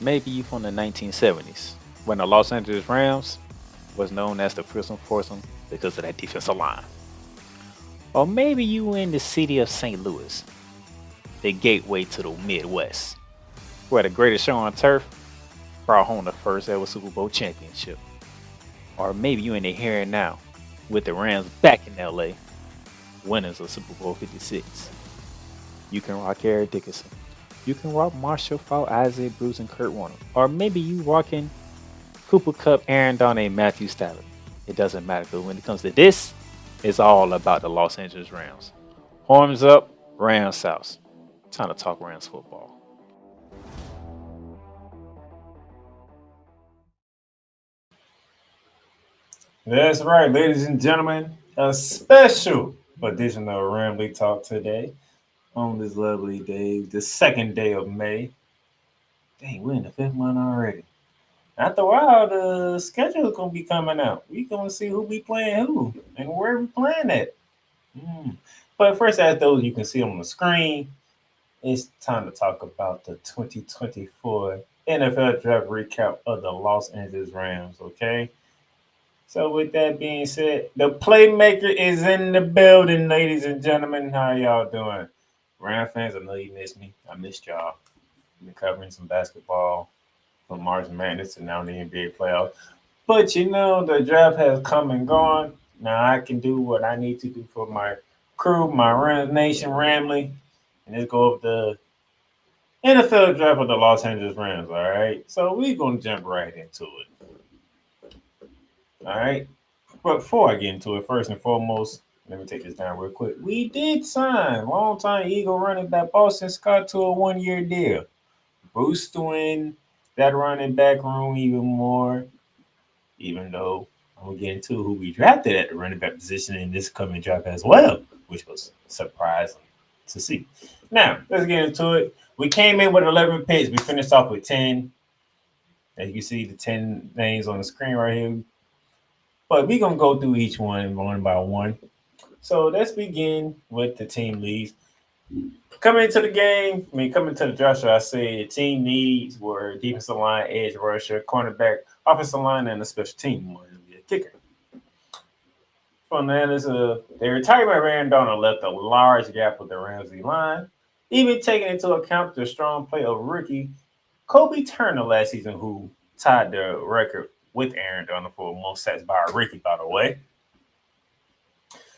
Maybe you from the 1970s, when the Los Angeles Rams was known as the Prison Foursome because of that defensive line. Or maybe you in the city of St. Louis, the gateway to the Midwest, where the greatest show on turf brought home the first ever Super Bowl championship. Or maybe you in the here and now, with the Rams back in LA, winners of Super Bowl 56. You can rock Eric Dickerson. You can rock Marshall Faulk, Isaiah Bruce, and Kurt Warner. Or maybe you rocking Cooper Cup, Aaron Donald, and Matthew Stafford. It doesn't matter because when it comes to this, it's all about the Los Angeles Rams. Horns up, Rams South. Time to talk Rams football. That's right, ladies and gentlemen. A special edition of Ramily Talk today on this lovely day, the second day of May. Dang, we're in the fifth month already. After a while, the schedule is gonna be coming out. We gonna see who be playing who and where we playing at. Mm. But first, as those you can see on the screen, it's time to talk about the 2024 NFL Draft recap of the Los Angeles Rams. Okay. So with that being said, the Playmaker is in the building, ladies and gentlemen. How y'all doing? Ram fans, I know you missed me. I missed y'all. I've been covering some basketball from March Madness and now the NBA playoffs. But you know, the draft has come and gone. Now I can do what I need to do for my crew, my Ram Nation Ramley, and let's go over the NFL draft of the Los Angeles Rams. All right. So we're gonna jump right into it. All right. But before I get into it, first and foremost, let me take this down real quick. We did sign longtime Eagle running back Boston Scott to a 1 year deal, boosting that running back room even more. Even though I'm gonna get into who we drafted at the running back position in this coming draft as well, which was surprising to see. Now let's get into it. We came in with 11 picks. We finished off with 10. As you can see, the 10 names on the screen right here. But we're gonna go through each one by one. So let's begin with the team leads. Coming into the game, coming to the draft, I say the team needs were defensive line, edge rusher, cornerback, offensive line, and a special team one to be a kicker. From that is the retirement of Aaron Donald left a large gap with the Ramsey line, even taking into account the strong play of rookie Kobe Turner last season, who tied the record with Aaron Donald for most sacks by a rookie, by the way.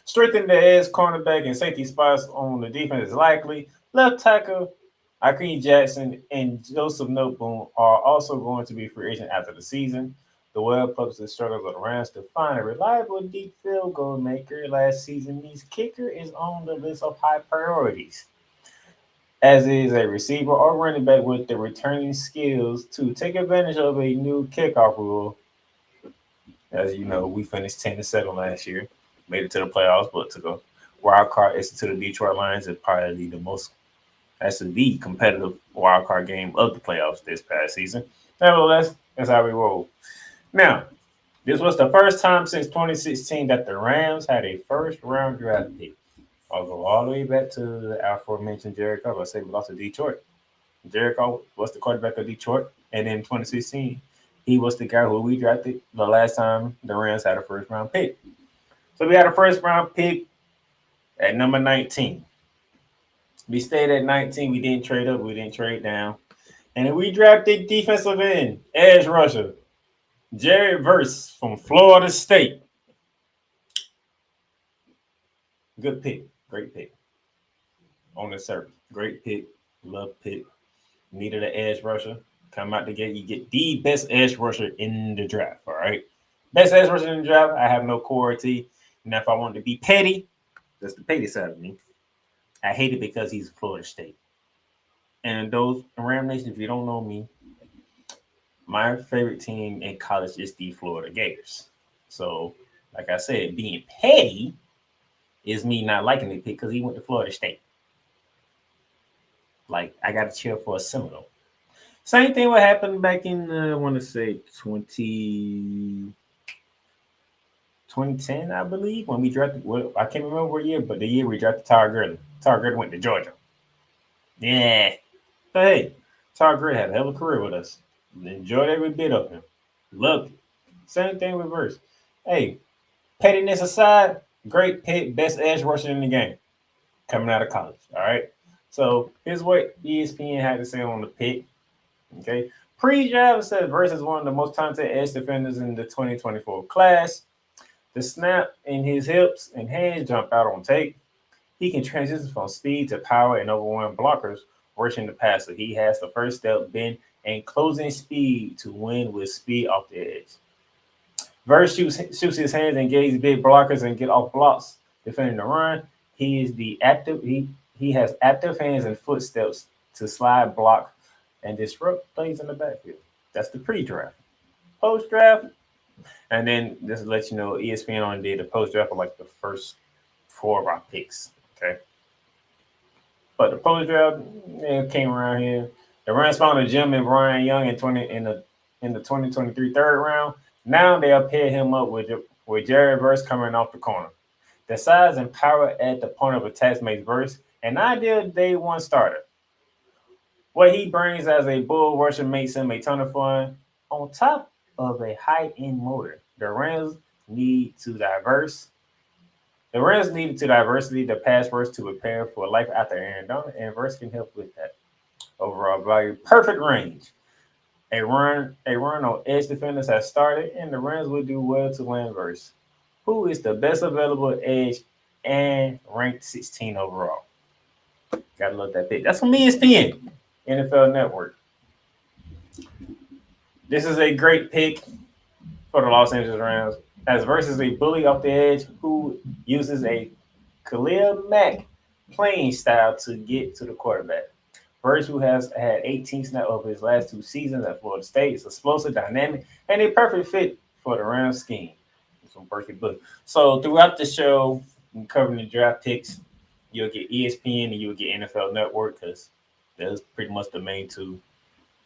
Strengthening the edge, cornerback, and safety spots on the defense is likely. Left tackle Akeem Jackson and Joseph Noteboom are also going to be free agent after the season. The well published struggles of the Rams to find a reliable deep field goal maker last season means kicker is on the list of high priorities, as is a receiver or running back with the returning skills to take advantage of a new kickoff rule. As you know, we finished 10-7 last year, made it to the playoffs, but took a wild card exit to the Detroit Lions is probably the most that's the competitive wild card game of the playoffs this past season. Nevertheless, that's how we roll. Now, this was the first time since 2016 that the Rams had a first round draft pick. I'll go all the way back to the aforementioned Jericho. I say we lost to Detroit. Jericho was the quarterback of Detroit, and in 2016, he was the guy who we drafted the last time the Rams had a first round pick. So we had a first round pick at number 19. We stayed at 19. We didn't trade up. We didn't trade down. And then we drafted defensive end, edge rusher, Jerry Verse from Florida State. Good pick. Great pick. On the surface. Great pick. Love pick. Needed an edge rusher. Come out to get you get the best edge rusher in the draft. All right. Best edge rusher in the draft. I have no quality. And if I want to be petty, that's the petty side of me. I hate it because he's Florida State. And those Ram Nation, if you don't know me, my favorite team in college is the Florida Gators. So, like I said, being petty is me not liking the pick because he went to Florida State. Like, I got to cheer for a Seminole. Same thing what happened back in, I want to say, 2010, I believe, when we drafted, well, I can't remember what year, but the year we drafted Todd Gurley. Todd Gurley went to Georgia. Yeah. But hey, Todd Gurley had a hell of a career with us. Enjoyed every bit of him. Loved it. Same thing with Verse. Hey, pettiness aside, great pick, best edge rusher in the game coming out of college. All right. So here's what ESPN had to say on the pick. Okay. Pre-draft said Verse is one of the most talented edge defenders in the 2024 class. The snap in his hips and hands jump out on tape. He can transition from speed to power and overwhelm blockers, rushing the passer. He has the first step, bend, and closing speed to win with speed off the edge. Verse shoots his hands, engage big blockers, and get off blocks, defending the run. He is the active. He has active hands and footsteps to slide, block, and disrupt plays in the backfield. That's the pre-draft. Post-draft, and then just to let you know, ESPN only did the post-draft for like the first four of our picks. Okay, but the post-draft came around here. The Rams found a gem in Brian Young in the 2023 third round. Now they have paired him up with Jared Verse coming off the corner. The size and power at the point of attack makes Verse an ideal day one starter. What he brings as a bull rusher makes him a ton of fun. On top of a high end motor, need to diverse. The Rams needed to diversity the pass rush to prepare for life after Aaron Donald, and Verse can help with that. Overall value, perfect range. A run on edge defenders has started, and the Rams will do well to land Verse, who is the best available edge and ranked 16 overall. Gotta love that pick. That's from ESPN, NFL Network. This is a great pick for the Los Angeles Rams, as versus a bully off the edge who uses a Khalil Mack playing style to get to the quarterback. Verse, who has had 18 snaps over his last two seasons at Florida State, is explosive, dynamic, and a perfect fit for the Rams scheme. From Berkeley Book. So throughout the show, covering the draft picks, you'll get ESPN and you'll get NFL Network because that's pretty much the main two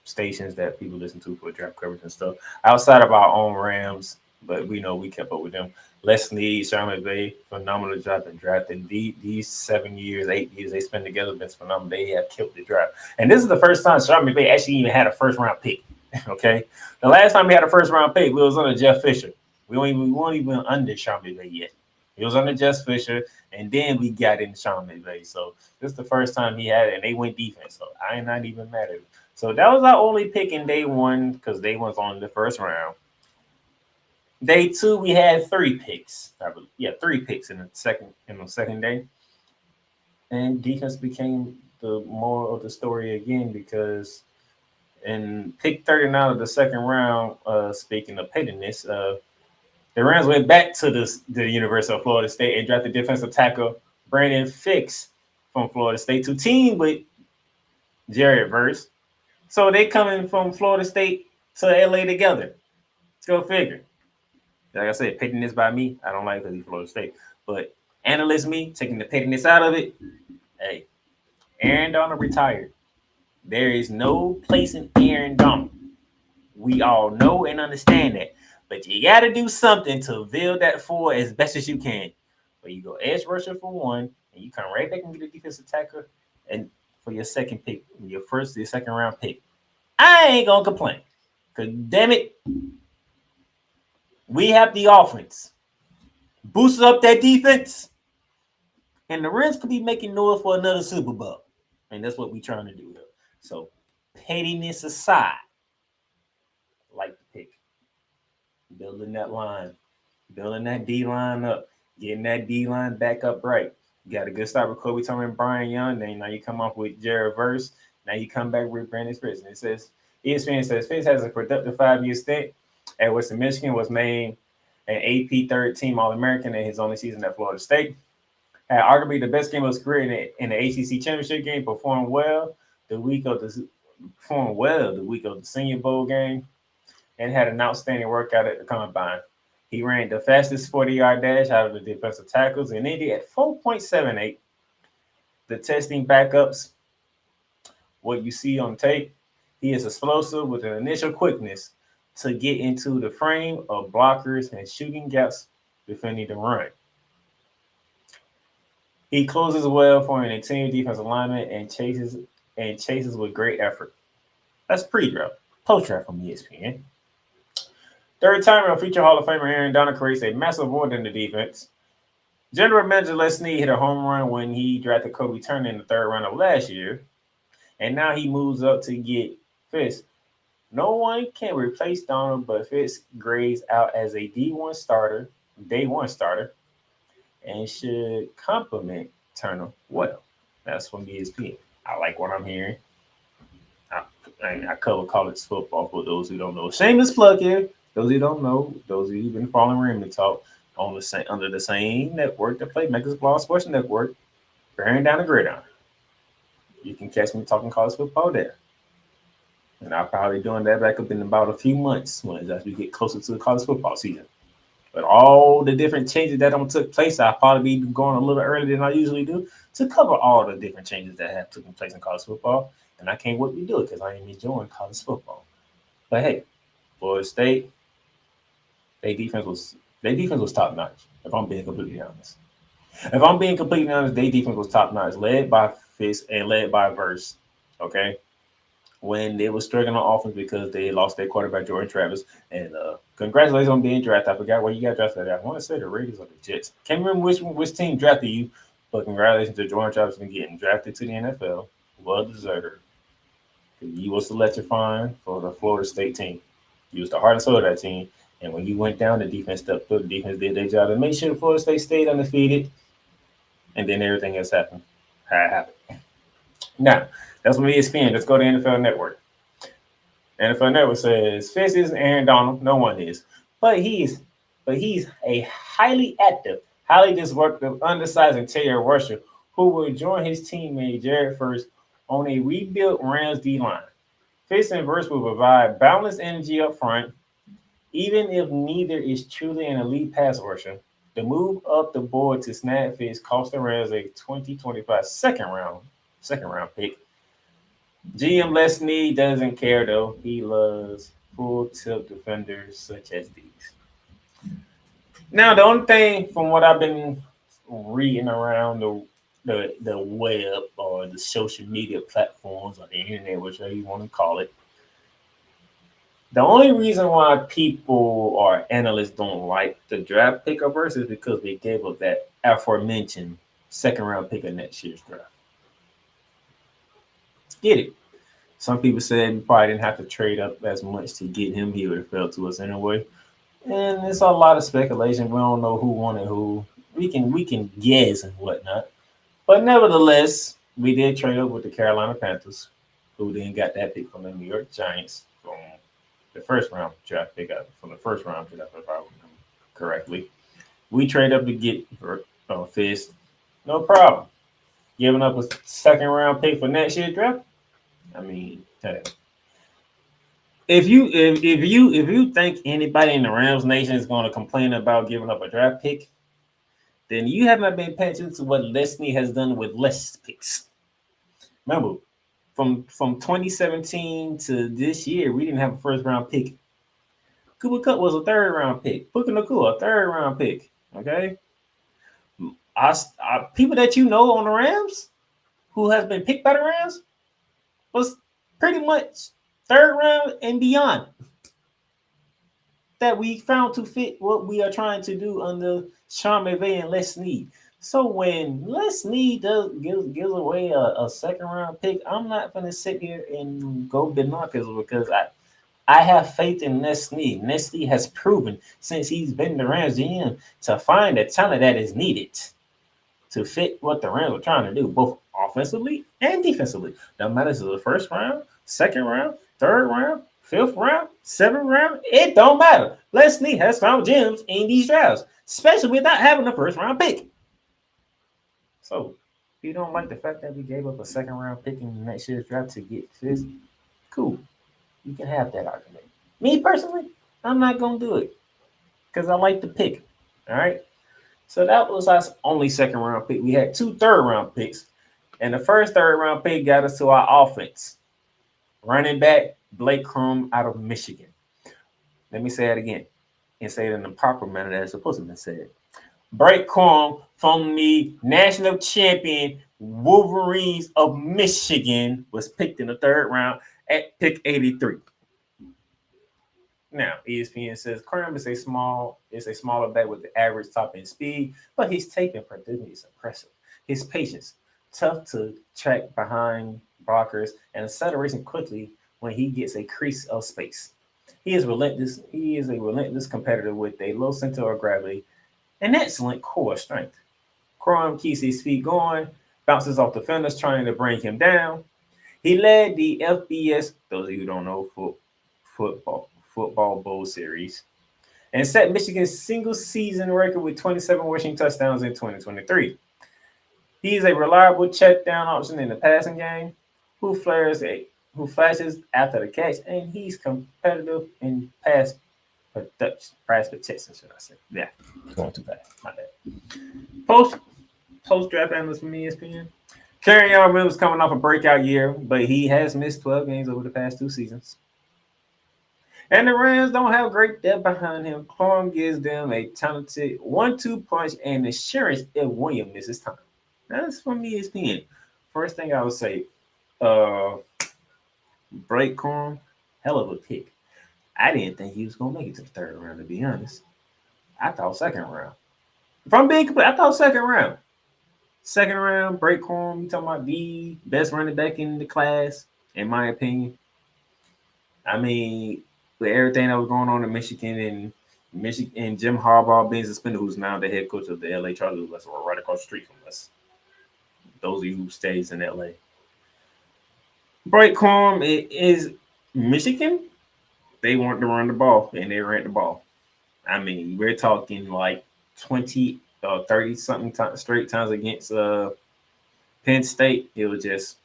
stations that people listen to for draft coverage and stuff. Outside of our own Rams, but we know we kept up with them. Les Snead, Sherman Bay, phenomenal job in drafting. These 7 years, 8 years they spent together been phenomenal. They have killed the draft. And this is the first time Sherman Bay actually even had a first round pick. Okay. The last time we had a first round pick, we was under Jeff Fisher. We weren't even under Sherman Bay yet. He was under Jeff Fisher, and then we got into Sherman Bay. So this is the first time he had it, and they went defense. So I am not even mad at him. So that was our only pick in day one because day one's on the first round. Day two, we had three picks. Yeah, three picks in the second day, and defense became the moral of the story again because in pick 39 of the second round, speaking of pettiness, the Rams went back to the University of Florida State and drafted defensive tackle Brandon Fix from Florida State to team with Jared Verse. So they coming from Florida State to LA together. Let's go figure. Like I said, pettiness by me, I don't like because he's Florida State. But analyst me, taking the pettiness out of it, hey, Aaron Donald retired. There is no place in Aaron Donald. We all know and understand that. But you got to do something to build that forward as best as you can. But you go edge rusher for one, and you come right back and get a defensive tackle, and for your second pick, your second round pick. I ain't gonna complain. Cause damn it, we have the offense. Boost up that defense, and the Reds could be making noise for another Super Bowl. And that's what we trying to do here. So pettiness aside, I like the pick. Building that line, building that D line up, getting that D line back up right. You got a good start with Kobe Turner and Brian Young. Then now you come off with Jared Verse. Now you come back with Brandon Fitz. And it says ESPN says Fitz has a productive 5 year stint at Western Michigan, was named an AP third team All American in his only season at Florida State. Had arguably the best game of his career in the ACC championship game. Performed well the week of the Senior Bowl game, and had an outstanding workout at the combine. He ran the fastest 40-yard dash out of the defensive tackles and ended at 4.78. The testing backups, what you see on tape, he is explosive with an initial quickness to get into the frame of blockers and shooting gaps defending the run. He closes well for an interior defensive lineman and chases with great effort. That's pre-draft. Post draft from ESPN. Third timer future Hall of Famer Aaron Donald creates a massive void in the defense. General manager Les Snead hit a home run when he drafted Kobe Turner in the third round of last year, and now he moves up to get Fitz. No one can replace Donald, but Fitz grades out as a D1 starter, day one starter, and should complement Turner well. That's from ESPN. I like what I'm hearing. I, I cover college football for those who don't know. Shameless plug here. Those who don't know, those who've been following Ramily Talk on the same under the same network, the Playmaker Blog Sports Network, bearing down the gridiron. You can catch me talking college football there. And I'll probably doing that back up in about a few months as we get closer to the college football season. But all the different changes that don't took place, I'll probably be going a little earlier than I usually do to cover all the different changes that have taken place in college football. And I can't wait to do it because I am enjoying college football. But hey, Florida State, their defense was top notch. If I'm being completely honest, their defense was top notch, led by Fist and led by Verse. Okay, when they were struggling on offense because they lost their quarterback Jordan Travis. And congratulations on being drafted. I forgot where you got drafted at. I want to say the Raiders or the Jets. Can't remember which team drafted you, but congratulations to Jordan Travis for getting drafted to the NFL. Well deserved. You was electrifying for the Florida State team. You was the heart and soul of that team. And when you went down, the defense stepped up. The defense did their job to make sure Florida State stayed undefeated. And then everything else happened. How it happened. Now, that's what ESPN. Let's go to NFL Network. NFL Network says Fitz isn't Aaron Donald. No one is. But he's a highly active, highly disruptive, undersized interior rusher who will join his teammate Jared First on a rebuilt Rams D line. Fitz and Verse will provide balanced energy up front, even if neither is truly an elite pass rusher. The move up the board to snag Fitz cost the Rams a 2025 second round pick. GM Les Snead doesn't care though. He loves full tilt defenders such as these. Now, the only thing from what I've been reading around the web or the social media platforms or the internet, whichever you want to call it, the only reason why people or analysts don't like the draft pick of Verse is because they gave up that aforementioned second round pick of next year's draft. Get it? Some people said we probably didn't have to trade up as much to get him. He would have fell to us anyway. And it's a lot of speculation. We don't know who wanted who. We can guess and whatnot. But nevertheless, we did trade up with the Carolina Panthers, who then got that pick from the New York Giants from the first round draft pick up from the first round draft, if I remember correctly. We trade up to get Fist. No problem. Giving up a second round pick for next year's draft. I mean, if you think anybody in the Rams nation is going to complain about giving up a draft pick, then you haven't been paying attention to what Leslie has done with less picks. Remember, from 2017 to this year, we didn't have a first round pick. Cooper Cup was a third round pick. Puka Nakua, a third round pick. Okay, people that you know on the Rams who has been picked by the Rams was pretty much third round and beyond that we found to fit what we are trying to do under Sean McVay and Les Snead. So when Les Snead gives away a second round pick, I'm not going to sit here and go binoculars because I have faith in Les Snead. Les Snead has proven since he's been the Rams GM to find the talent that is needed to fit what the Rams are trying to do, both offensively and defensively. No matter if it's the first round, second round, third round, fifth round, seventh round, it don't matter. Les Snead has found gems in these drafts, especially without having a first round pick. So, if you don't like the fact that we gave up a second round pick in the next year's draft to get Fist, cool. You can have that argument. Me personally, I'm not going to do it because I like the pick. All right. So that was our only second round pick. We had 2 third round picks, and the first third round pick got us to our offense. Running back Blake Crum out of Michigan. Let me say it again and say it in the proper manner that it's supposed to be said. Blake Crum from the national champion Wolverines of Michigan was picked in the third round at pick 83. Now, ESPN says Cram is a smaller back with the average top end speed, but his tape and productivity is impressive. His patience, tough to track behind blockers, and acceleration quickly when he gets a crease of space. He is relentless. He is a relentless competitor with a low center of gravity and excellent core strength. Crum keeps his feet going, bounces off defenders trying to bring him down. He led the FBS, those of you who don't know, football bowl series, and set Michigan's single season record with 27 rushing touchdowns in 2023. He is a reliable check down option in the passing game, who flares a who flashes after the catch, and he's competitive in pass protection, should I say? Yeah, going too fast. My bad. Post post draft analyst from ESPN. Carry Williams coming off a breakout year, but he has missed 12 games over the past 2 seasons. And the Rams don't have great depth behind him. Corum gives them a talented 1-2 punch and assurance if William misses time. That's from ESPN. First thing I would say, uh, Blake Corum, hell of a pick. I didn't think he was gonna make it to the third round. To be honest, I thought second round. If I'm being complete, I thought second round. Second round, Blake Corum. You talking about the best running back in the class, in my opinion. I mean, with everything that was going on in Michigan and Jim Harbaugh being suspended, who's now the head coach of the LA Chargers, that's right across the street from us. Those of you who stays in LA. Breakcom is Michigan. They want to run the ball and they ran the ball. I mean, we're talking like 20 or 30 something straight times against Penn State. It was just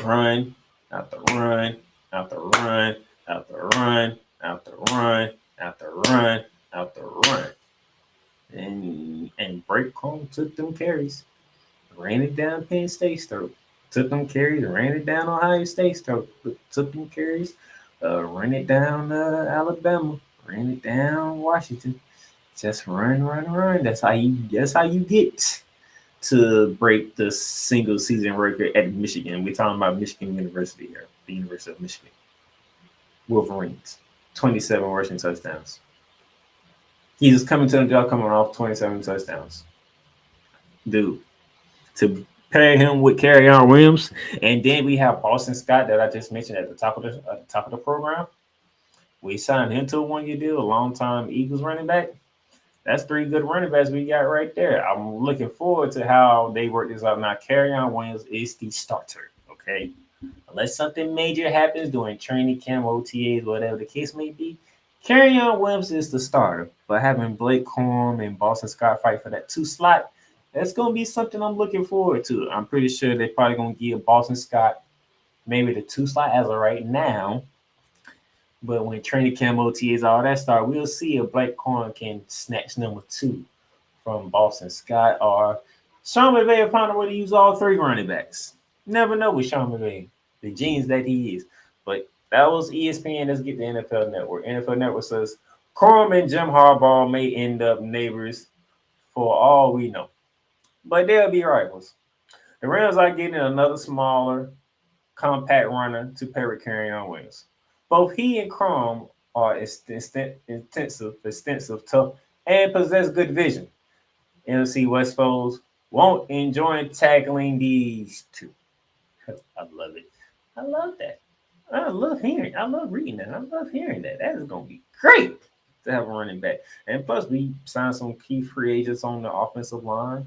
run, out the run, out the run, out the run, out the run, out the run, out the run. And Breakcom took them carries, ran it down Penn State's throat. Took them carries, ran it down Ohio State's throat. Took them carries, ran it down Alabama, ran it down Washington. Just run, run, run. That's how you get to break the single season record at Michigan. We're talking about Michigan University here, the University of Michigan. Wolverines, 27 rushing touchdowns. He's just coming to the job coming off 27 touchdowns. Dude, to pair him with Carryon Williams, and then we have Boston Scott that I just mentioned at the top of the program. We signed him to a 1 year deal, a long time Eagles running back. That's three good running backs we got right there. I'm looking forward to how they work this out. Now, Carryon Williams is the starter, okay? Unless something major happens during training camp, OTAs, whatever the case may be, Carryon Williams is the starter. But having Blake Corum and Boston Scott fight for that 2 slot, that's going to be something I'm looking forward to. I'm pretty sure they're probably going to give Boston Scott maybe the 2 slot as of right now. But when training camp OTAs, all that start, we'll see if Blake Corum can snatch number 2 from Boston Scott or Sean McVay found a way to use all 3 running backs. Never know with Sean McVay, the genius that he is. But that was ESPN. Let's get the NFL Network. NFL Network says Corum and Jim Harbaugh may end up neighbors for all we know, but they'll be rivals. The Rams are getting another smaller, compact runner to pair with Carryon Williams. Both he and Crum are extensive, tough, and possess good vision. NFC West foes won't enjoy tackling these two. I love it. I love that. I love hearing. I love reading that. I love hearing that. That is going to be great to have a running back. And plus, we signed some key free agents on the offensive line.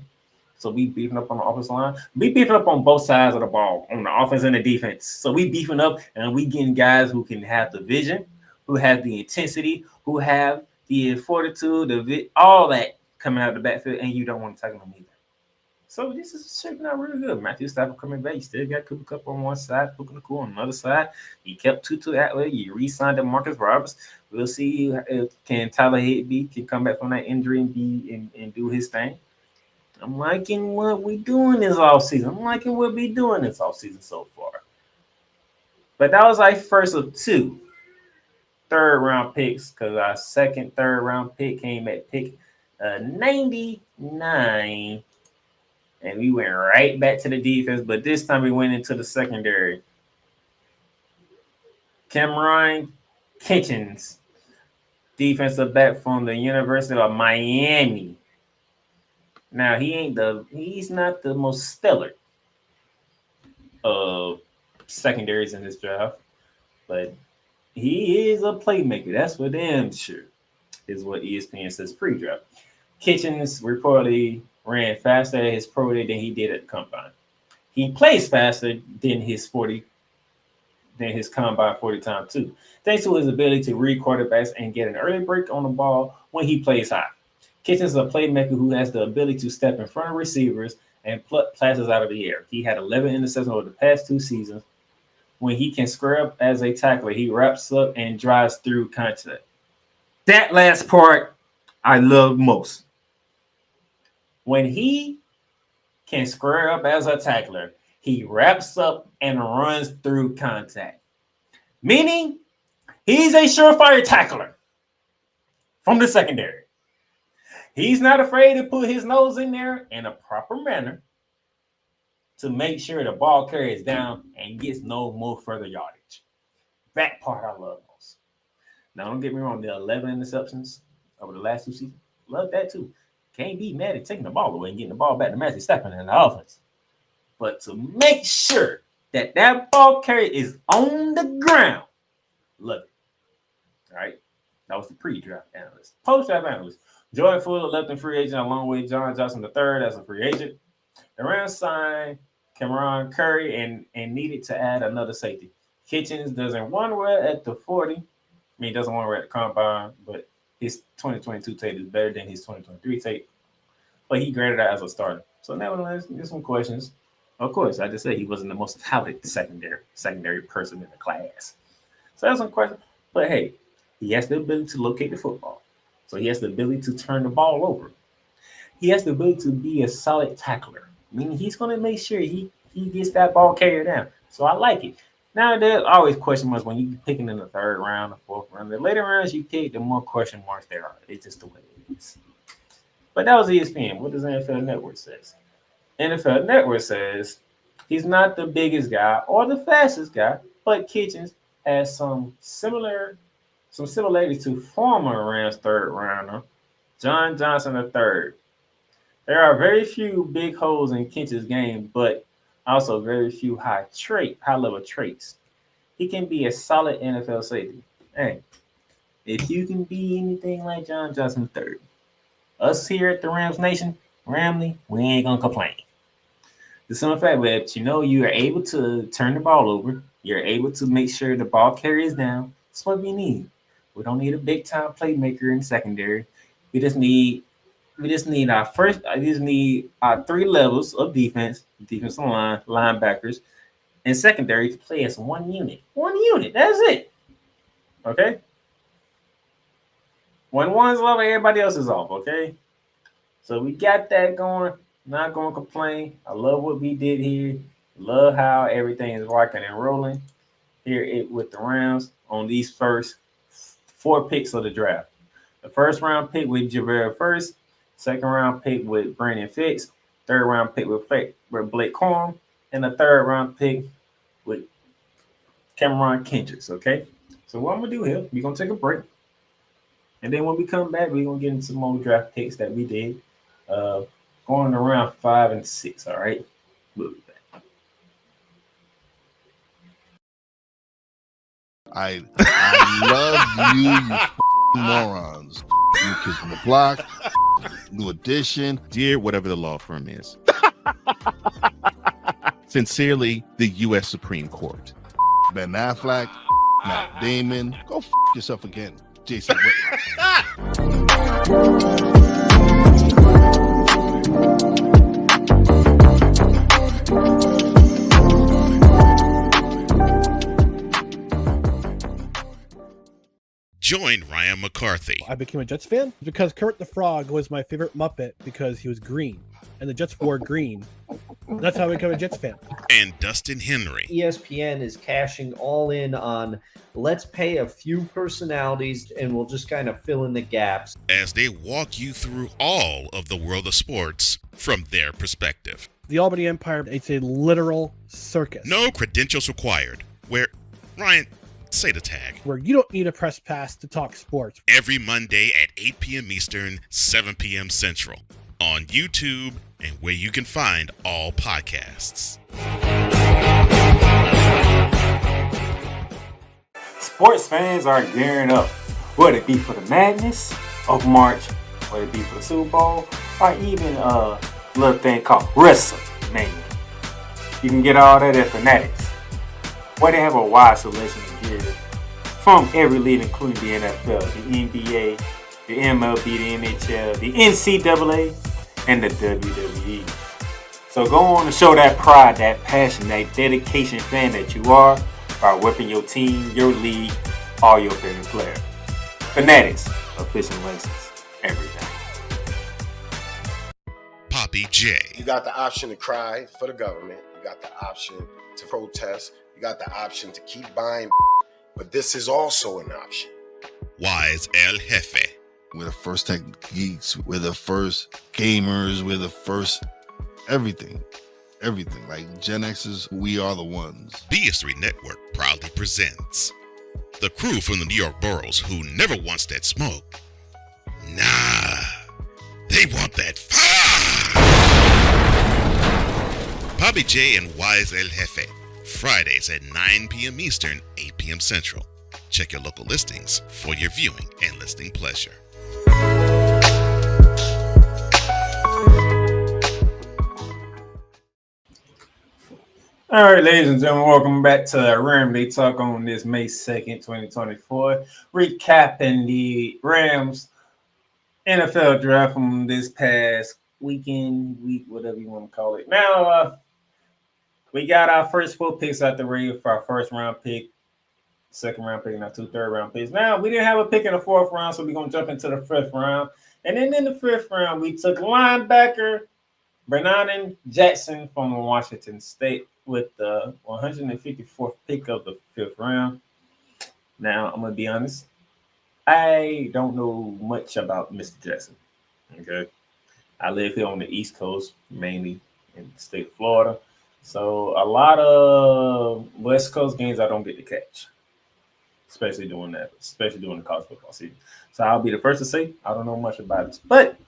So we beefing up on the offensive line. We beefing up on both sides of the ball, on the offense and the defense. So we beefing up and we getting guys who can have the vision, who have the intensity, who have the fortitude, all that coming out of the backfield, and you don't want to tackle them either. So this is shaping out really good. Matthew Stafford coming back. You still got Cooper Cup on one side, Puka Nakua on the other side. You kept Tutu that way. You re-signed Marcus Roberts. We'll see if can Tyler Higbee can come back from that injury and do his thing. I'm liking what we doing this offseason. I'm liking what we doing this offseason so far. But that was our first of 2 third-round picks because our second third-round pick came at pick 99. And we went right back to the defense, but this time we went into the secondary. Cameron Kitchens, defensive back from the University of Miami. Now he's not the most stellar of secondaries in this draft, but he is a playmaker. That's for damn sure, is what ESPN says pre-draft. Kitchens reportedly ran faster at his pro day than he did at the combine. He plays faster than his combine 40 time too, thanks to his ability to read quarterbacks and get an early break on the ball when he plays high. Kitchens is a playmaker who has the ability to step in front of receivers and pluck passes out of the air. He had 11 interceptions over the past 2 seasons. When he can square up as a tackler, he wraps up and drives through contact. That last part I love most. When he can square up as a tackler, he wraps up and runs through contact. Meaning, he's a surefire tackler from the secondary. He's not afraid to put his nose in there in a proper manner to make sure the ball carries down and gets no more further yardage. That part I love most. Now, don't get me wrong, the 11 interceptions over the last 2 seasons, love that too. Can't be mad at taking the ball away and getting the ball back to Matthew Stafford in the offense. But to make sure that ball carry is on the ground, love it. All right? That was the pre-draft analyst. Post-draft analyst. Jordan Fuller left in free agent along with John Johnson III as a free agent. The Rams signed Cameron Curry and needed to add another safety. Kitchens doesn't want to wear at the 40. I mean, he doesn't want to wear at the combine, but his 2022 tape is better than his 2023 tape. But he graded out as a starter. So nevertheless, there's some questions. Of course, I just said he wasn't the most talented secondary person in the class. So that's some questions. But hey, he has the ability to locate the football. So he has the ability to turn the ball over. He has the ability to be a solid tackler. I mean, he's going to make sure he gets that ball carried down. So I like it. Now, there's always question marks when you're picking in the third round, the fourth round. The later rounds you pick, the more question marks there are. It's just the way it is. But that was ESPN. What does NFL Network says? NFL Network says he's not the biggest guy or the fastest guy, but Kitchens has some similarities to former Rams third rounder John Johnson III. There are very few big holes in Kitchens' game, but also very few high-level traits. He can be a solid NFL safety. Hey, if you can be anything like John Johnson III, us here at the Rams Nation, Ramily, we ain't gonna complain. The simple fact that you are able to turn the ball over, you're able to make sure the ball carries down. That's what we need. We don't need a big time playmaker in secondary. We just need our 3 levels of defense, defensive line, linebackers, and secondary to play as one unit. One unit. That's it. Okay? When one's off, everybody else is off. Okay? So we got that going. Not going to complain. I love what we did here. Love how everything is rocking and rolling here with the Rams on these first 4 picks of the draft. The first round pick with Javere first, second round pick with Brandon Fitz, third round pick with Blake Corum, and the third round pick with Cameron Kitchens. Okay, so what I'm gonna do here, we're gonna take a break, and then when we come back, we're gonna get into some more draft picks that we did, going around 5 and 6. All right, we'll be back. I love you morons. New Kids on the Block, New Edition, dear whatever the law firm is. Sincerely, the U.S. Supreme Court. Ben Affleck, Matt Damon, go yourself again, Jason Whitlock. Join Ryan McCarthy. I became a Jets fan because Kermit the Frog was my favorite Muppet because he was green, and the Jets wore green. That's how I became a Jets fan. And Dustin Henry. ESPN is cashing all in on let's pay a few personalities and we'll just kind of fill in the gaps. As they walk you through all of the world of sports from their perspective. The Albany Empire, it's a literal circus. No credentials required. Where, Ryan, Say the tag. where you don't need a press pass to talk sports. Every Monday at 8 p.m. Eastern, 7 p.m. Central. On YouTube and where you can find all podcasts. Sports fans are gearing up, whether it be for the madness of March, whether it be for the Super Bowl, or even a little thing called WrestleMania. You can get all that at Fanatics, where they have a wide selection of gear from every league, including the NFL, the NBA, the MLB, the NHL, the NCAA, and the WWE. So go on and show that pride, that passion, that dedication fan that you are by whipping your team, your league, all your favorite players. Fanatics, official license, everything. Poppy J. You got the option to cry for the government. You got the option to protest. You got the option to keep buying. But this is also an option. Wise El Jefe. We're the first tech geeks. We're the first gamers. We're the first everything. Everything. Like Gen X's, we are the ones. BS3 Network proudly presents the crew from the New York boroughs who never wants that smoke. Nah, they want that fire. Poppy J and Wise El Jefe. Fridays at 9 p.m. Eastern, 8 p.m. Central. Check your local listings for your viewing and listening pleasure. All right, ladies and gentlemen, welcome back to Ramily Talk on this May 2nd, 2024. Recapping the Rams NFL draft from this past week, whatever you want to call it. Now, we got our first 4 picks out the way for our first round pick, second round pick, and our 2 third-round picks. Now, we didn't have a pick in the 4th round, so we're going to jump into the 5th round. And then in the 5th round, we took linebacker Bernard Jackson from Washington State with the 154th pick of the 5th round. Now, I'm going to be honest. I don't know much about Mr. Jackson. Okay. I live here on the East Coast, mainly in the state of Florida. So a lot of West Coast games I don't get to catch, especially during the college football season. So I'll be the first to say I don't know much about it. But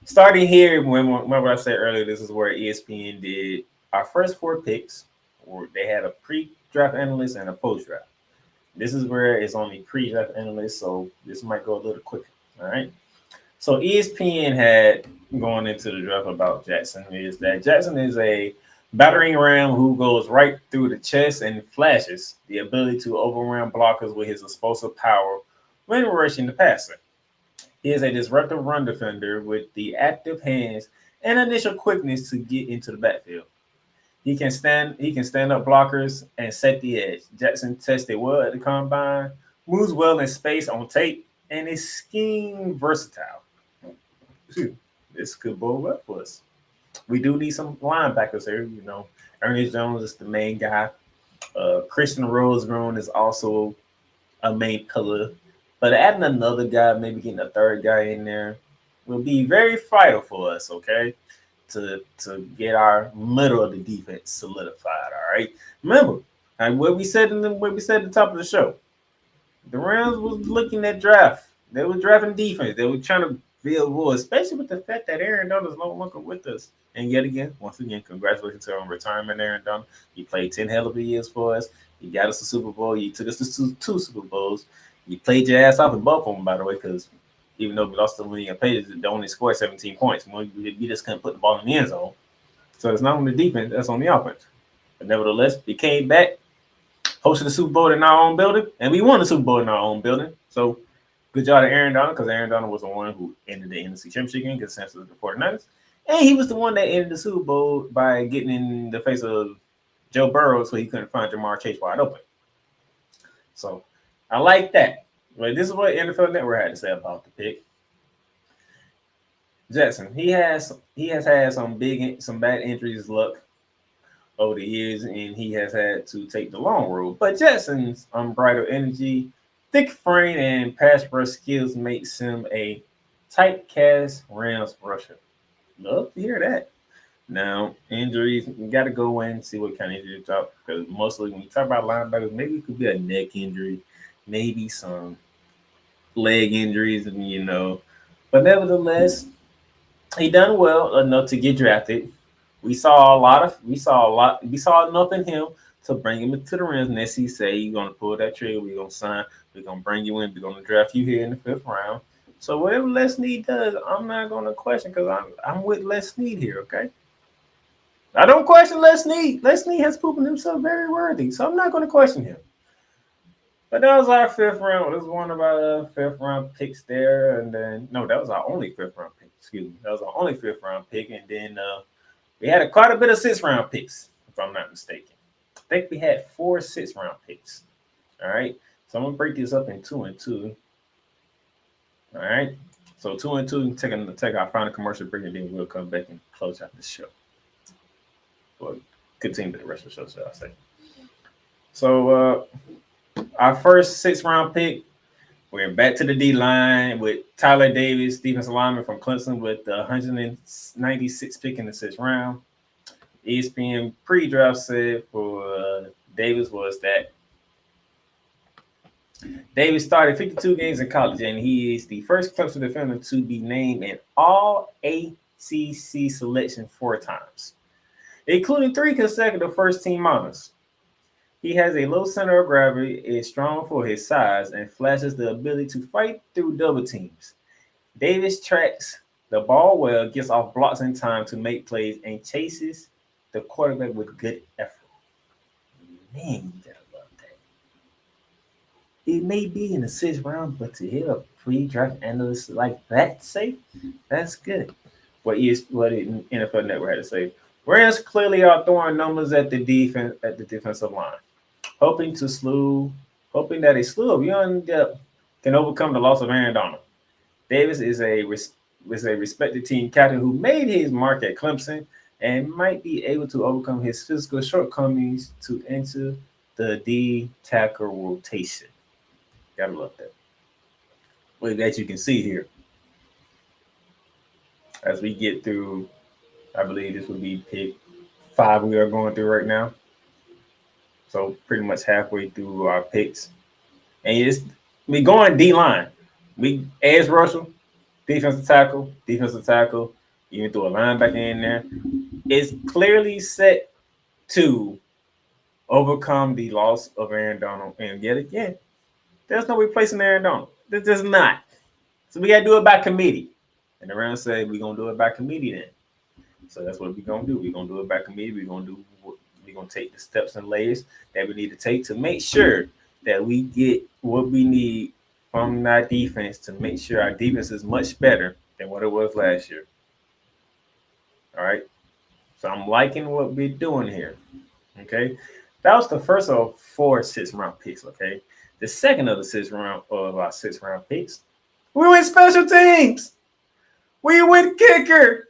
starting here, remember I said earlier, this is where ESPN did our first 4 picks. They had a pre-draft analyst and a post-draft. This is where it's only pre-draft analyst, so this might go a little quicker. All right. So ESPN had going into the draft about Jackson is that Jackson is a battering ram who goes right through the chest and flashes the ability to overwhelm blockers with his explosive power when rushing the passer. He is a disruptive run defender with the active hands and initial quickness to get into the backfield. He can stand up blockers and set the edge. Jackson tested well at the combine, moves well in space on tape, and is scheme versatile. This could bode well for us. We do need some linebackers here. You know, Ernest Jones is the main guy. Christian Rosegrown is also a main pillar. But adding another guy, maybe getting a third guy in there, will be very vital for us, okay? To get our middle of the defense solidified, all right? Remember, what we said at the top of the show, the Rams was looking at draft. They were drafting defense. They were trying to build war, especially with the fact that Aaron Donald is no longer with us. And once again, congratulations to our retirement, Aaron Donald. You played 10 hell of a years for us. You got us a Super Bowl. You took us to two Super Bowls. You played your ass off in both of them, by the way, because even though we lost the league and pages, they only scored 17 points. We just couldn't put the ball in the end zone. So it's not on the defense, that's on the offense. But nevertheless, we came back, hosted the Super Bowl in our own building, and we won the Super Bowl in our own building. So good job to Aaron Donald, because Aaron Donald was the one who ended the NFC Championship game against the 49ers. And he was the one that ended the Super Bowl by getting in the face of Joe Burrow so he couldn't find Jamar Chase wide open. So I like that. But this is what NFL Network had to say about the pick. Jackson, he has had some bad injuries luck over the years, and he has had to take the long road. But Jackson's unbridled energy, thick frame, and pass rush skills makes him a typecast Rams rusher. Love to hear that. Now, injuries, you got to go in and see what kind of injury you talk. Because mostly when you talk about linebackers, maybe it could be a neck injury, maybe some leg injuries, and But nevertheless, he done well enough to get drafted. We saw enough in him to bring him to the Rams. And he say, "You're gonna pull that trigger. We're gonna sign. We're gonna bring you in. We're gonna draft you here in the 5th round." So whatever Les Snead does, I'm not gonna question because I'm with Les Snead here. Okay, I don't question Les Snead. Les Snead has proven himself very worthy, so I'm not gonna question him. But that was our 5th round. It was one of our 5th round picks there, and then no, that was our only 5th round pick. Excuse me, that was our only 5th round pick, and then we had quite a bit of 6th round picks, if I'm not mistaken. I think we had 4 6th round picks. All right, so I'm gonna break this up in 2 and 2. All right, so 2 and 2. Take our final commercial break, and then we'll come back and close out this show. Well, continue the rest of the show, shall I say? So our first 6th round pick. We're back to the D line with Tyler Davis, defensive lineman from Clemson, with the 196th pick in the 6th round. ESPN pre-draft said for Davis was that Davis started 52 games in college, and he is the first Clemson defender to be named an All ACC selection 4 times, including 3 consecutive first-team honors. He has a low center of gravity, is strong for his size, and flashes the ability to fight through double teams. Davis tracks the ball well, gets off blocks in time to make plays, and chases the quarterback with good effort. Man, you gotta love that. It may be in the 6th round, but to hear a pre-draft analyst like that say, that's good. What NFL Network had to say. Rams clearly are throwing numbers at the defensive line, hoping that a slew of young depth can overcome the loss of Aaron Donald. Davis is a respected team captain who made his mark at Clemson and might be able to overcome his physical shortcomings to enter the D tackle rotation. Gotta love that. Well, that you can see here as we get through. I believe this would be pick 5 we are going through right now. So pretty much halfway through our picks. And we going D line. We edge rusher, defensive tackle, even throw a linebacker in there. It's clearly set to overcome the loss of Aaron Donald. And yet again, there's no replacing Aaron Donald. There's not. So we got to do it by committee. And the Rams said we're going to do it by committee then. So that's what we're going to do. We're going to do it by committee. We're going to take the steps and layers that we need to take to make sure that we get what we need from our defense to make sure our defense is much better than what it was last year. All right. So I'm liking what we're doing here. Okay. That was the first of 4 6th-round picks. Okay. The second of the 6th round of our 6th-round picks, we went special teams. We went kicker.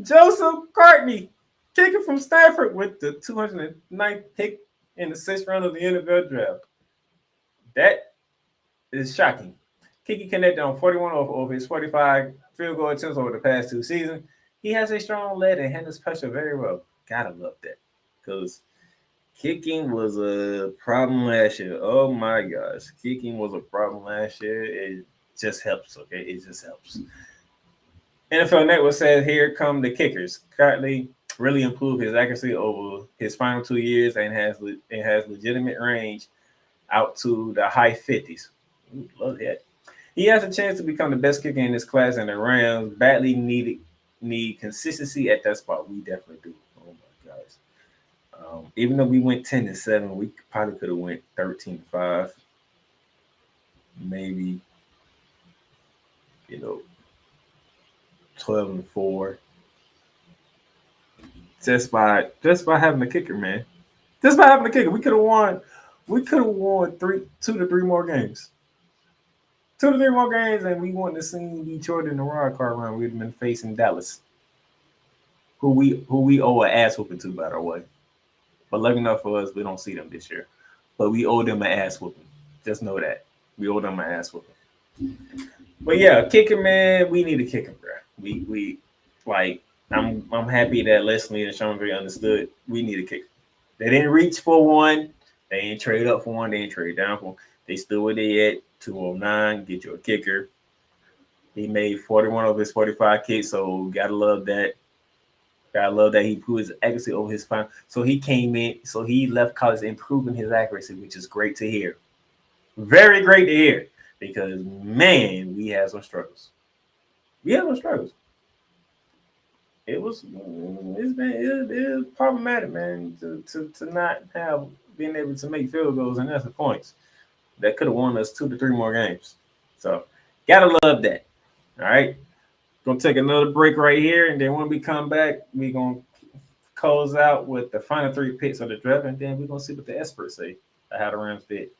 Joseph Cartney, kicker from Stanford, with the 209th pick in the 6th round of the NFL draft. That is shocking. Kiki connected on 41 of his 45 field goal attempts over the past 2 seasons. He has a strong leg and handles pressure very well. Gotta love that, because kicking was a problem last year. Oh my gosh, kicking was a problem last year. It just helps, okay? It just helps. NFL Network says here come the kickers. Currently really improved his accuracy over his final 2 years and has legitimate range out to the high 50s. Ooh, love that. He has a chance to become the best kicker in this class, and the Rams badly need consistency at that spot. We definitely do. Oh my gosh. Even though we went 10-7, we probably could have went 13-5. Maybe, 12-4. Just by having a kicker, man. Just by having a kicker, we could have won. We could have won 2 to 3 more games. 2 to 3 more games, and we wouldn't have seen Detroit in the wild card round. We'd have been facing Dallas, who we owe an ass whooping to, by the way. But lucky enough for us, we don't see them this year. But we owe them an ass whooping. Just know that. We owe them an ass whooping. But yeah, kicking, man, we need a kicker, bro. We like I'm happy that Leslie and Sean Gray understood we need a kicker. They didn't reach for one. They ain't trade up for one. They ain't trade down for one. They stood where they at, 209, get you a kicker. He made 41 of his 45 kicks, so gotta love that. Gotta love that he put his accuracy over his final. So he came in, so he left college improving his accuracy, which is great to hear. Very great to hear. Because man, we had some struggles. We had some struggles. It's problematic, man, to not have been able to make field goals and extra points. That could have won us 2 to 3 more games. So gotta love that. All right. Gonna take another break right here, and then when we come back, we're gonna close out with the final 3 picks of the draft, and then we're gonna see what the experts say about how the Rams did.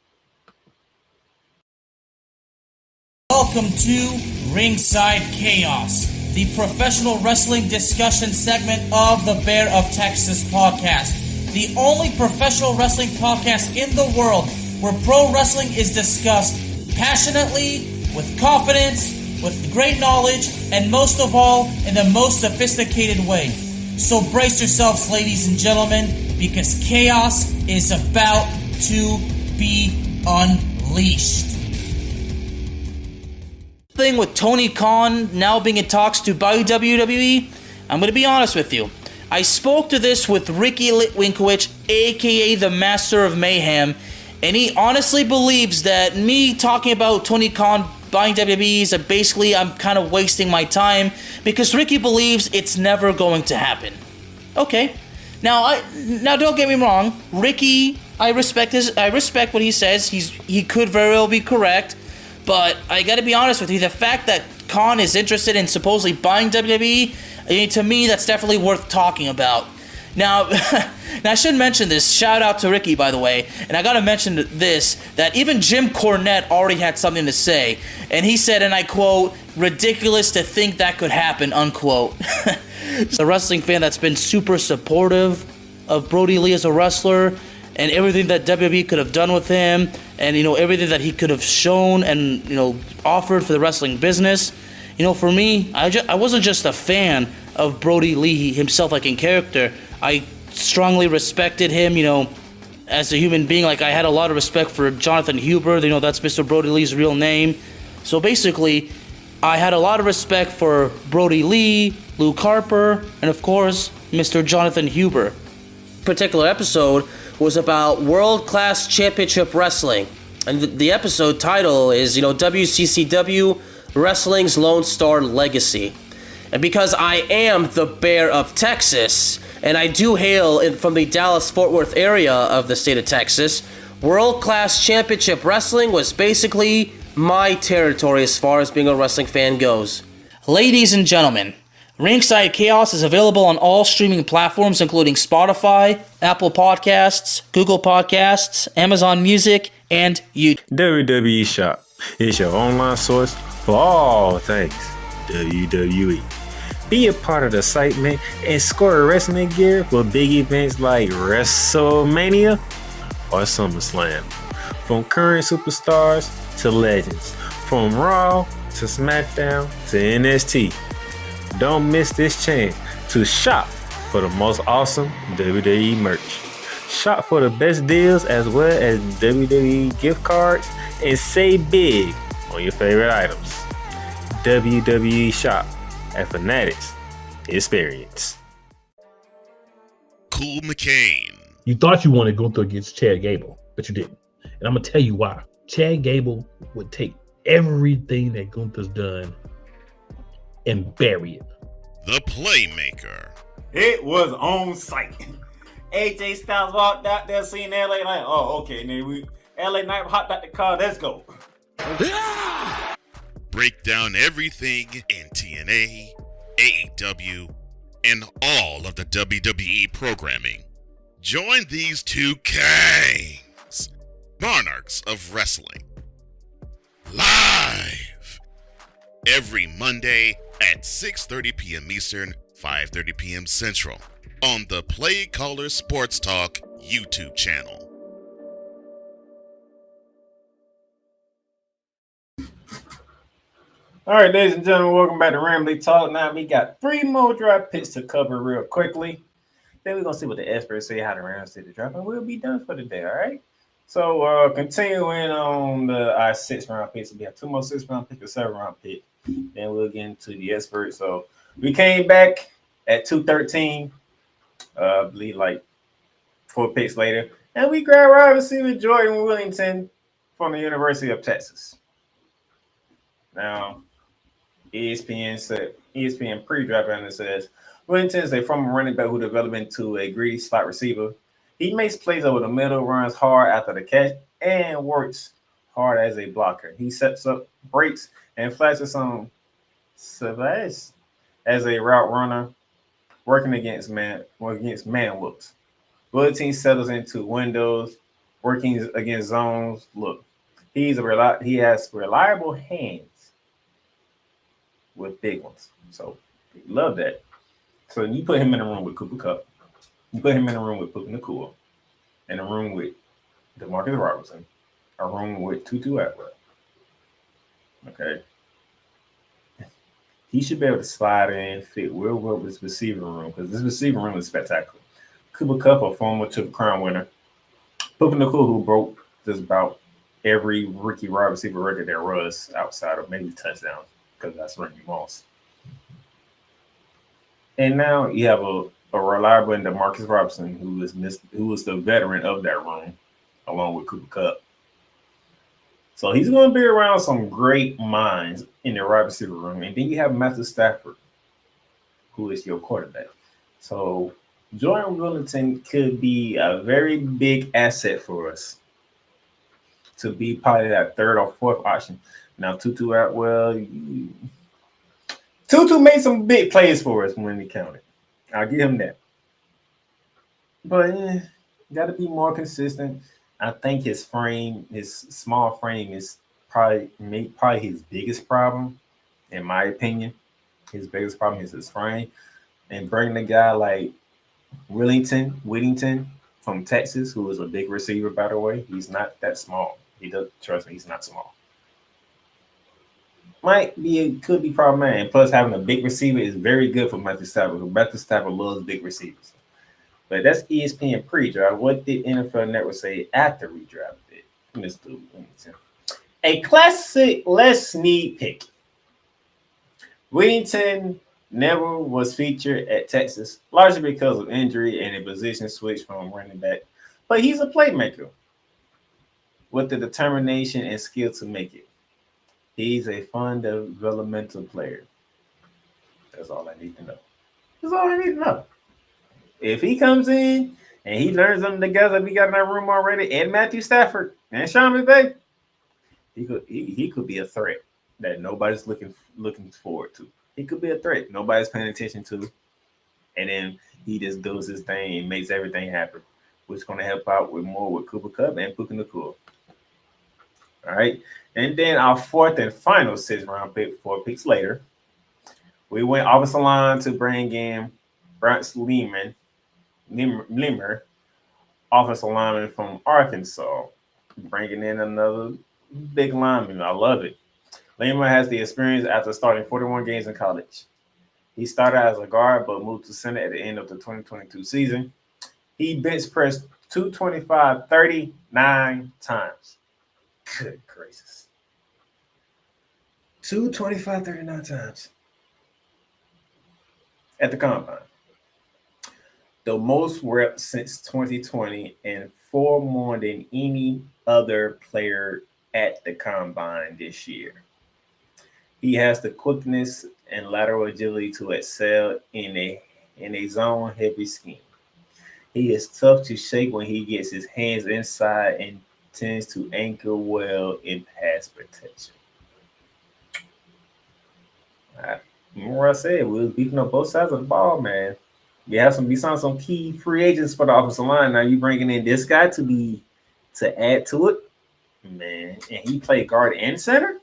Welcome to Ringside Chaos, the professional wrestling discussion segment of the Bear of Texas podcast. The only professional wrestling podcast in the world where pro wrestling is discussed passionately, with confidence, with great knowledge, and most of all, in the most sophisticated way. So brace yourselves, ladies and gentlemen, because chaos is about to be unleashed. Thing with Tony Khan now being in talks to buy WWE, I'm going to be honest with you. I spoke to this with Ricky Litwinkowicz, aka the Master of Mayhem, and he honestly believes that me talking about Tony Khan buying WWE is basically I'm kind of wasting my time because Ricky believes it's never going to happen. Okay, now don't get me wrong, Ricky, I respect what he says. He could very well be correct. But I gotta be honest with you, the fact that Khan is interested in supposedly buying WWE, to me, that's definitely worth talking about. Now, I should mention this. Shout out to Ricky, by the way. And I gotta mention this, that even Jim Cornette already had something to say. And he said, and I quote, "ridiculous to think that could happen," unquote. A wrestling fan that's been super supportive of Brody Lee as a wrestler, and everything that WWE could have done with him, and, everything that he could have shown and, offered for the wrestling business. For me, I wasn't just a fan of Brody Lee himself, like in character. I strongly respected him, as a human being. Like, I had a lot of respect for Jonathan Huber. That's Mr. Brody Lee's real name. So basically, I had a lot of respect for Brody Lee, Luke Harper, and of course, Mr. Jonathan Huber. Particular episode was about World Class Championship Wrestling. And the episode title is, WCCW Wrestling's Lone Star Legacy. And because I am the Bear of Texas, and I do hail from the Dallas-Fort Worth area of the state of Texas, World Class Championship Wrestling was basically my territory as far as being a wrestling fan goes. Ladies and gentlemen, Ringside Chaos is available on all streaming platforms, including Spotify, Apple Podcasts, Google Podcasts, Amazon Music, and YouTube. WWE Shop is your online source for all things WWE. Be a part of the site, man, and score wrestling gear for big events like WrestleMania or SummerSlam. From current superstars to legends, from Raw to SmackDown to NXT. Don't miss this chance to shop for the most awesome WWE merch. Shop for the best deals as well as WWE gift cards and save big on your favorite items. WWE Shop at Fanatics Experience. Cool McCain. You thought you wanted Gunther against Chad Gable, but you didn't. And I'm going to tell you why. Chad Gable would take everything that Gunther's done and bury it. The Playmaker. It was on site. AJ Styles walked out there, seen LA Knight. Oh, okay. And then LA Knight hopped out the car. Let's go. Break down everything in TNA, AEW, and all of the WWE programming. Join these two kings, monarchs of wrestling, live every Monday at 6:30 p.m. Eastern, 5:30 p.m. Central on the Play Caller Sports Talk YouTube channel. All right, ladies and gentlemen, welcome back to Ramily Talk. Now we got 3 more draft picks to cover real quickly. Then we're gonna see what the experts say how the Rams did the draft, and we'll be done for the day. All right. So continuing on our 6th-round picks, we have 2 more 6th-round picks, a 7th-round pick. Then we'll get into the experts. So we came back at 213, I believe like 4 picks later, and we grabbed wide receiver Jordan Willington from the University of Texas. Now, ESPN pre-draft analyst says Willington is a former running back who developed into a greedy slot receiver. He makes plays over the middle, runs hard after the catch, and works hard as a blocker. He sets up, breaks, and flashes some savage as a route runner, working against man looks. Willington settles into windows, working against zones. Look, he has reliable hands with big ones. So love that. So you put him in a room with Cooper Kupp. You put him in a room with Puka Nacua, in a room with DeMarcus Robinson, a room with Tutu Atwell. Okay. He should be able to slide in, fit real well with this receiver room, because this receiver room is spectacular. Cooper Kupp, a former Triple Crown winner. Puka Nacua, who broke just about every rookie wide receiver record there was outside of maybe touchdowns, because that's Randy Moss. And now you have a reliable DeMarcus Robinson, who was the veteran of that room, along with Cooper Kupp. So he's going to be around some great minds in the wide receiver room. And then you have Matthew Stafford, who is your quarterback. So Jordan Willington could be a very big asset for us to be probably that 3rd or 4th option. Now, Tutu Atwell, Tutu made some big plays for us when we counted. I'll give him that. But got to be more consistent. I think his small frame is probably his biggest problem, in my opinion. His biggest problem is his frame. And bringing a guy like Whittington from Texas, who is a big receiver, by the way, he's not that small. Trust me, he's not small. Could be problematic. And plus, having a big receiver is very good for Matthew Stafford. Matthew Stafford loves big receivers. But that's ESPN pre-draft. What did NFL Network say after we drafted Mr. Whittington? A classic less need pick. Whittington never was featured at Texas, largely because of injury and a position switch from running back. But he's a playmaker with the determination and skill to make it. He's a fun developmental player. That's all I need to know. That's all I need to know. If he comes in and he learns them together, we got in that room already, and Matthew Stafford and Sean McVay, he could be a threat that nobody's looking forward to. He could be a threat nobody's paying attention to, and then he just does his thing and makes everything happen, which is going to help out with Cooper Kupp and Puka Nacua. All right, and then our 4th and final 6th-round pick, 4 picks later, we went offensive line to bring in Bryce Limmer, offensive lineman from Arkansas, bringing in another big lineman. I love it. Limmer has the experience after starting 41 games in college. He started as a guard but moved to center at the end of the 2022 season. He bench pressed 225 39 times. Good gracious. 225 39 times at the combine. The most reps since 2020 and 4 more than any other player at the combine this year. He has the quickness and lateral agility to excel in a zone-heavy scheme. He is tough to shake when he gets his hands inside and tends to anchor well in pass protection. Remember what I said? We was beating up both sides of the ball, man. We signed some key free agents for the offensive line. Now you bringing in this guy to add to it, man. And he played guard and center.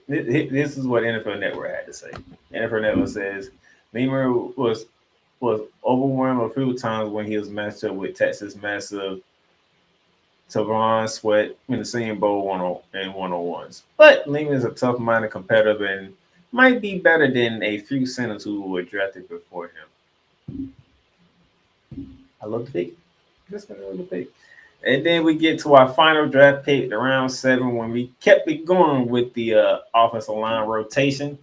This is what NFL Network had to say. NFL Network says Limmer was overwhelmed a few times when he was matched up with Texas' massive Tavon Sweat in the Senior Bowl 101s. But Lehman is a tough-minded competitor and might be better than a few centers who were drafted before him. I love the pick. Just gonna love the pick. And then we get to our final draft pick, the round 7, when we kept it going with the offensive line rotation.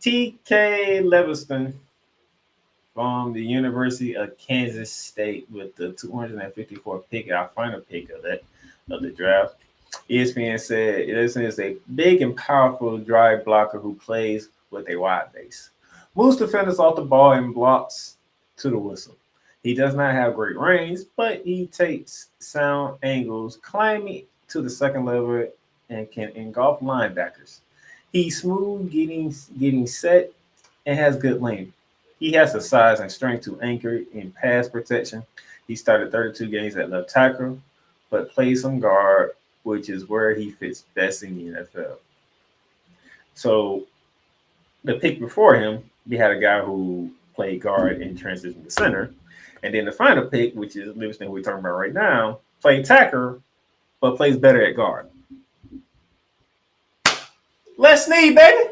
T.K. Leviston from the University of Kansas State with the 254th pick, our final pick of the draft. ESPN said this is a big and powerful drive blocker who plays with a wide base. Moves defenders off the ball and blocks to the whistle. He does not have great range, but he takes sound angles, climbing to the second level, and can engulf linebackers. He's smooth getting set and has good length. He has the size and strength to anchor in pass protection. He started 32 games at left tackle, but played some guard, which is where he fits best in the NFL. So the pick before him, we had a guy who played guard and transitioned to center. And then the final pick, which is Livingston we're talking about right now, played tackle, but plays better at guard. Les Snead, baby.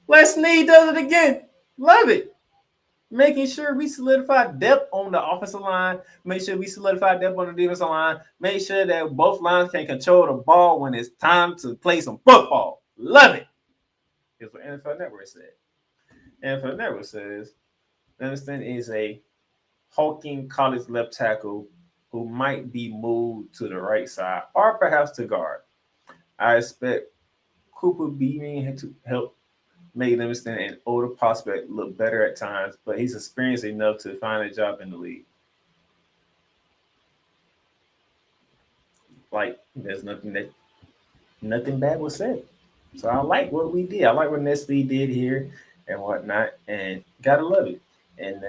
Les Snead does it again. Love it. Making sure we solidify depth on the offensive line. Make sure we solidify depth on the defensive line. Make sure that both lines can control the ball when it's time to play some football. Love it. Here's what NFL Network said. NFL Network says Livingston is a hulking college left tackle who might be moved to the right side or perhaps to guard. I expect Cooper Beaming to help make Livingston an older prospect look better at times, but he's experienced enough to find a job in the league. Like, there's nothing bad was said. So I like what we did. I like what Nestle did here and whatnot, and gotta love it. And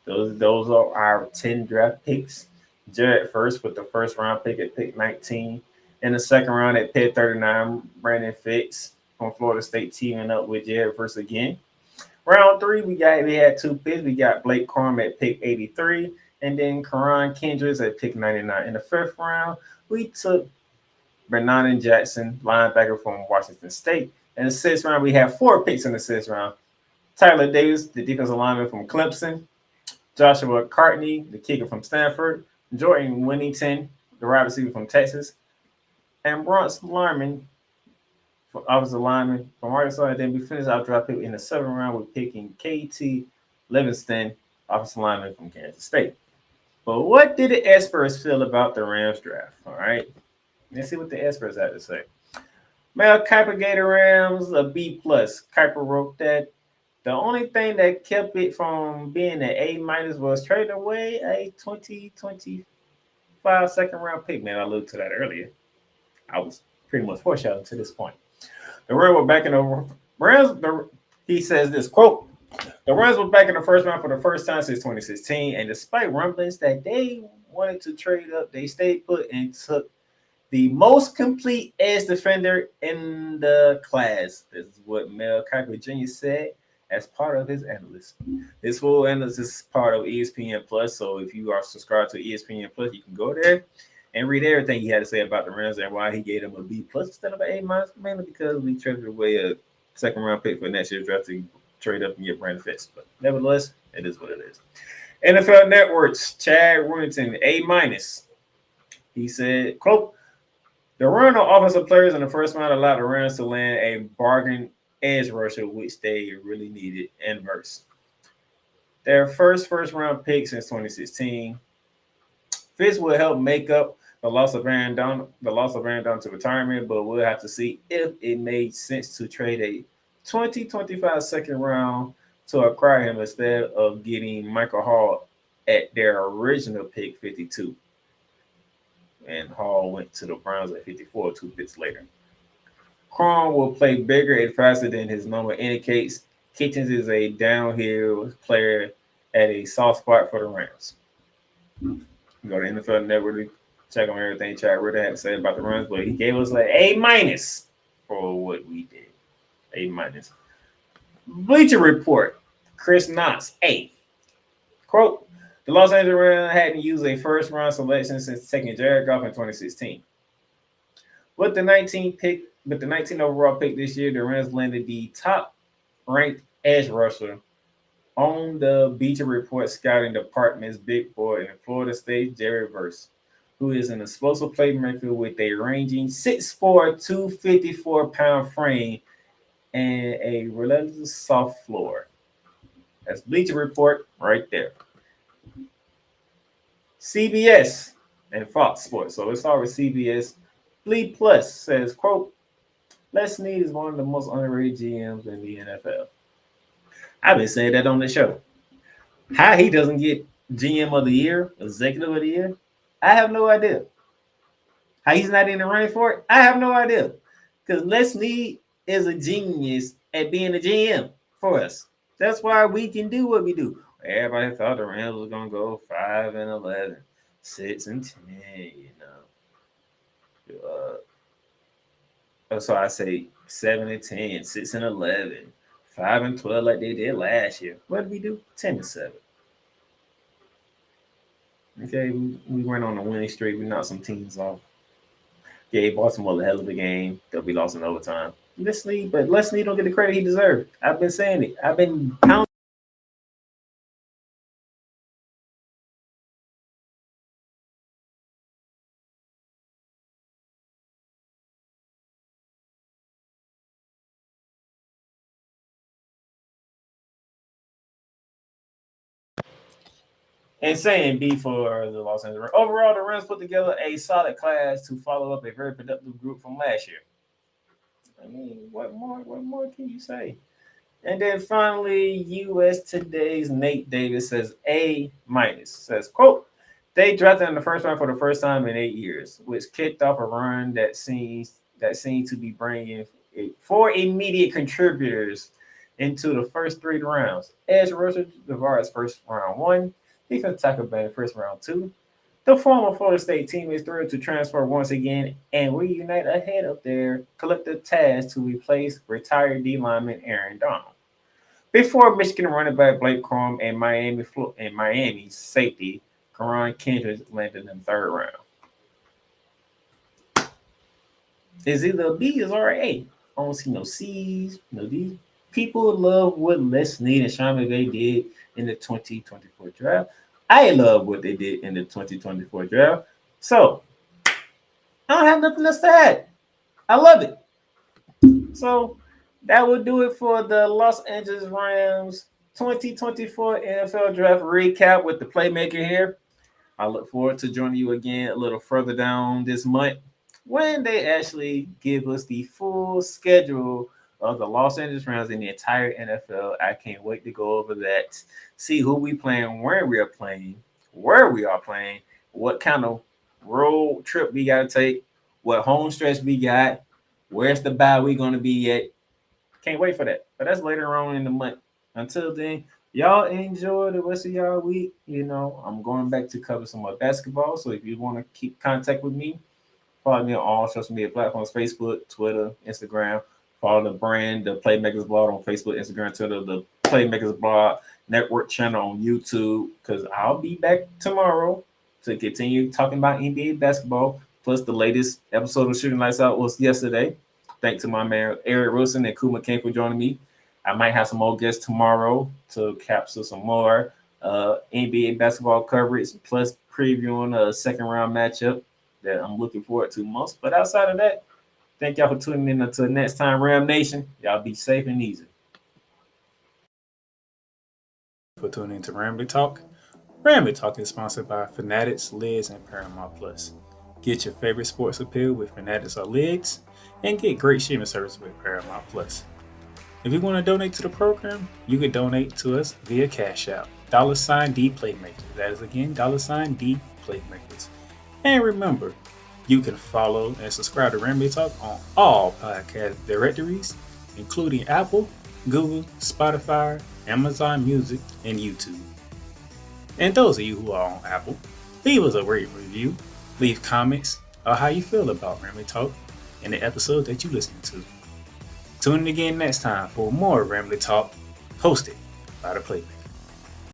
those are our 10 draft picks. Jared first with the first round pick at pick 19. In the second round at pick 39, Brandon Fitz from Florida State teaming up with Jared first again. Round 3, we had 2 picks. We got Blake Corum at pick 83, and then Karan Kendricks at pick 99. In the 5th round, we took Bernard Jackson, linebacker from Washington State. In the 6th round, we have 4 picks in the 6th round. Tyler Davis, the defensive lineman from Clemson. Joshua Cartney, the kicker from Stanford. Jordan Winnington, the wide receiver from Texas. And Bronx Lyman, offensive lineman from Arkansas. And then we finished our draft pick in the 7th round with picking KT Livingston, offensive lineman from Kansas State. But what did the experts feel about the Rams draft? All right. Let's see what the experts had to say. Mel Kiper gave the Rams a B+. Kiper wrote that the only thing that kept it from being an A- was trading away a 2025 second round pick. Man, I alluded to that earlier. I was pretty much foreshadowing to this point. The Rams were back in the Rams. He says this quote: "The Rams were back in the first round for the first time since 2016, and despite rumblings that they wanted to trade up, they stayed put and took the most complete edge defender in the class." This is what Mel Kiper Jr. said as part of his analysis. This full analysis is part of ESPN Plus, so if you are subscribed to ESPN Plus, you can go there and read everything he had to say about the Rams and why he gave them a B+ instead of an A-, mainly because we traded away a second round pick for next year's draft to trade up and get Brandon Fitz. But nevertheless, it is what it is. NFL Network's Chad Warrington, A-. He said, quote, "The run of offensive players in the first round allowed the Rams to land a bargain edge rusher, which they really needed, and verse. Their first round pick since 2016. Fitz will help make up the loss of Aaron Donald to retirement, but we'll have to see if it made sense to trade a 2025 second round to acquire him instead of getting Michael Hall at their original pick 52. And Hall went to the Browns at 54 2 picks later. Cron will play bigger and faster than his number indicates. Kitchens is a downhill player at a soft spot for the Rams." Go to NFL Network to check on everything Chad Ritter had to say about the Rams, but he gave us an A- for what we did. A-. Bleacher Report, Chris Knotts, A. Quote, The Los Angeles Rams hadn't used a first round selection since taking Jared Goff in 2016. With the 19th overall pick this year, the Rams landed the top ranked edge rusher on the Bleacher Report scouting department's big board in Florida State, Jerry Verse, who is an explosive playmaker with a ranging 6'4", 254-pound frame and a relatively soft floor. That's Bleacher Report right there. CBS and Fox Sports. So let's start with CBS. Bleed Plus says, quote, Les Snead is one of the most underrated GMs in the NFL. I've been saying that on the show. How he doesn't get GM of the year, executive of the year, I have no idea. How he's not in the running for it, I have no idea. Because Les Snead is a genius at being a GM for us. That's why we can do what we do. Everybody thought the Rams was gonna go 5-11, 6-10, you know. So I say 7-10, 6-11, 5-12 like they did last year. What did we do? 10-7. Okay, we went on a winning streak. We knocked some teams off. Gave Baltimore a hell of a game. They'll be lost in overtime. Les Snead don't get the credit he deserved. I've been saying it. I've been pounding. And saying B for the Los Angeles Rams. Overall, the Rams put together a solid class to follow up a very productive group from last year. I mean, what more can you say? And then finally, US Today's Nate Davis says A-. Says, quote, they drafted in the first round for the first time in 8 years, which kicked off a run that seemed to be bringing 4 immediate contributors into the first 3 rounds. Edge rusher Devara's first round 1, defensive tackle Bennett first round 2. The former Florida State team is thrilled to transfer once again and reunite ahead of their collective task to replace retired D lineman Aaron Donald. Before Michigan running back Blake Corum and Miami safety Karan Kendrick landed in the 3rd round. It's either a B or an A. I don't see no C's, no D's. People love what Les Snead and Sean McVay did in the 2024 draft. I love what they did in the 2024 draft. So, I don't have nothing else to add. I love it. So, that will do it for the Los Angeles Rams 2024 NFL Draft recap with the Playmaker here. I look forward to joining you again a little further down this month when they actually give us the full schedule of the Los Angeles Rams in the entire NFL. I can't wait to go over that, see who we playing, where we are playing, what kind of road trip we got to take, what home stretch we got, where's the bye we going to be at. Can't wait for that. But that's later on in the month. Until then, y'all enjoy the rest of y'all week. You know, I'm going back to cover some more basketball. So if you want to keep contact with me, follow me on all social media platforms, Facebook, Twitter, Instagram. Follow the brand, the Playmakers blog on Facebook, Instagram, Twitter, the Playmakers blog network channel on YouTube, because I'll be back tomorrow to continue talking about NBA basketball. Plus, the latest episode of Shooting Lights Out was yesterday. Thanks to my man Eric Wilson and Kuma King for joining me. I might have some more guests tomorrow to capture some more NBA basketball coverage, plus previewing a 2nd round matchup that I'm looking forward to most. But outside of that, thank y'all for tuning in until next time, Ram Nation. Y'all be safe and easy. For tuning in to Ramily Talk. Ramily Talk is sponsored by Fanatics, Lids, and Paramount Plus. Get your favorite sports appeal with Fanatics or Lids, and get great streaming service with Paramount Plus. If you want to donate to the program, you can donate to us via Cash App, $D Playmakers. That is again, $D Playmakers. And remember, you can follow and subscribe to Ramily Talk on all podcast directories, including Apple, Google, Spotify, Amazon Music, and YouTube. And those of you who are on Apple, leave us a great review, leave comments, or how you feel about Ramily Talk in the episode that you listen to. Tune in again next time for more Ramily Talk, hosted by the Playmaker.